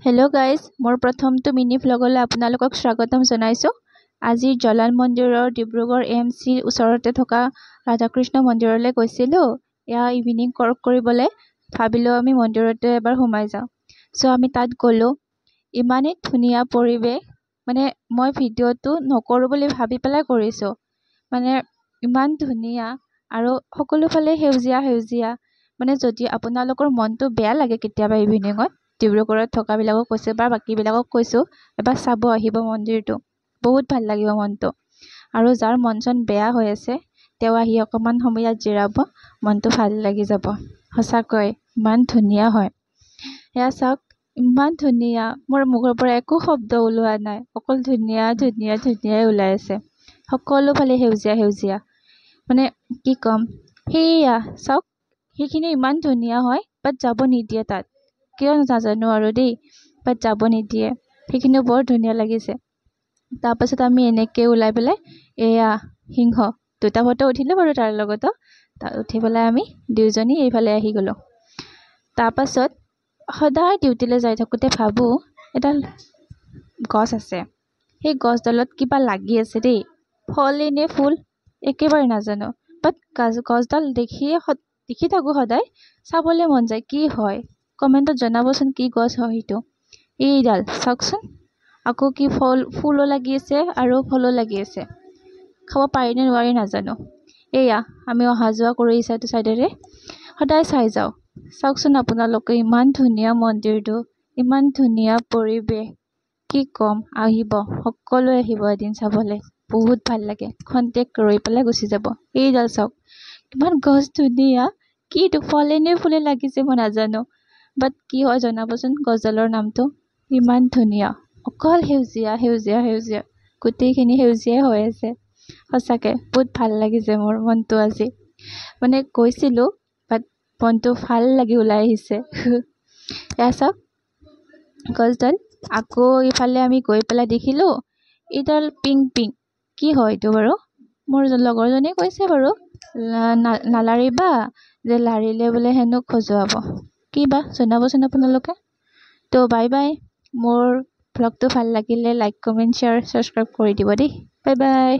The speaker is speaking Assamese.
হেল্ল' গাইজ, মোৰ প্ৰথমটো মিনি ভ্লগলৈ আপোনালোকক স্বাগতম জনাইছোঁ। আজি জলাল মন্দিৰৰ ডিব্ৰুগড় AMCৰ ওচৰতে থকা ৰাধাকৃষ্ণ মন্দিৰলৈ গৈছিলোঁ। এয়া ইভিনিং ৱৰ্ক কৰিবলৈ ভাবিলোঁ আমি মন্দিৰতে এবাৰ সোমাই যাওঁ। আমি তাত গ'লোঁ। ইমানেই ধুনীয়া পৰিৱেশ, মই ভিডিঅ'টো নকৰোঁ বুলি ভাবি পেলাই কৰিছোঁ। ইমান ধুনীয়া আৰু সকলোফালে সেউজীয়া সেউজীয়া। যদি আপোনালোকৰ মনটো বেয়া লাগে কেতিয়াবা ইভিনিঙত, ডিব্ৰুগড়ত থকাবিলাকক কৈছোঁ বা বাকীবিলাকক কৈছোঁ, এবাৰ চাব আহিব মন্দিৰটো। বহুত ভাল লাগিব মনটো। আৰু যাৰ মন চন বেয়া হৈ আছে তেওঁ আহি অকণমান সময় ইয়াত জিৰাব, মনটো ভাল লাগি যাব। সঁচাকৈ ইমান ধুনীয়া হয়। এয়া চাওক, ইমান ধুনীয়া। মোৰ মুখৰ পৰা একো শব্দ ওলোৱা নাই, অকল ধুনীয়া ধুনীয়া ধুনীয়াই ওলাই আছে। সকলোফালে সেউজীয়া সেউজীয়া। কি ক'ম, সেয়া চাওক, সেইখিনি ইমান ধুনীয়া হয়, বাট যাব নিদিয়ে তাত। কিয় নাজানো আৰু দেই, বাট যাব নিদিয়ে। সেইখিনিও বৰ ধুনীয়া লাগিছে। তাৰপাছত আমি এনেকৈ ওলাই পেলাই এয়া সিংহ দুটা ফটো উঠিলোঁ বাৰু তাৰ লগতো। তাত উঠি পেলাই আমি দুয়োজনী এইফালে আহি গ'লোঁ। তাৰপাছত সদায় ডিউটিলৈ যাই থাকোঁতে ভাবোঁ এডাল গছ আছে, সেই গছডালত কিবা লাগি আছে দেই, ফলেই নে ফুল একেবাৰে নাজানো। বাট গছডাল দেখি থাকোঁ সদায়, চাবলৈ মন যায় কি হয়। কমেণ্টত জনাবচোন কি গছ হয় সেইটো। এইডাল চাওকচোন, আকৌ কি ফুলো লাগি আছে আৰু ফলো লাগি আছে। খাব পাৰি নে নোৱাৰি নাজানো। এয়া আমি অহা যোৱা কৰি এইটো চাইডেৰে সদায় চাই যাওঁ। চাওকচোন আপোনালোকে, ইমান ধুনীয়া মন্দিৰটো, ইমান ধুনীয়া পৰিৱেশ। কি ক'ম, আহিব সকলোৱে আহিব এদিন চাবলৈ। বহুত ভাল লাগে। খন্তেক ৰৈ পেলাই গুচি যাব। এইডাল চাওক, কিমান গছ ধুনীয়া। কিটো ফলে নে ফুলে লাগিছে মই নাজানো, বাট কি হয় জনাবচোন গছডালৰ নামটো। ইমান ধুনীয়া, অকল সেউজীয়া সেউজীয়া সেউজীয়া, গোটেইখিনি সেউজীয়াই হৈ আছে। সঁচাকৈ বহুত ভাল লাগিছে মোৰ মনটো আজি। গৈছিলোঁ, বাট মনটো ভাল লাগি ওলাই আহিছে। এয়া চাওক গছডাল। আকৌ ইফালে আমি গৈ পেলাই দেখিলোঁ এইডাল পিংক কি হয় এইটো বাৰু। মোৰ লগৰজনীয়ে কৈছে বাৰু, নালাৰিবা যে লাৰিলে বোলে হেনো খজুৱাব। কি বা জনাবচোন আপোনালোকে। Bye bye. মোৰ ভ্লগটো ভাল লাগিলে লাইক কমেণ্ট শ্বেয়াৰ ছাবস্ক্ৰাইব কৰি দিব দেই। Bye bye.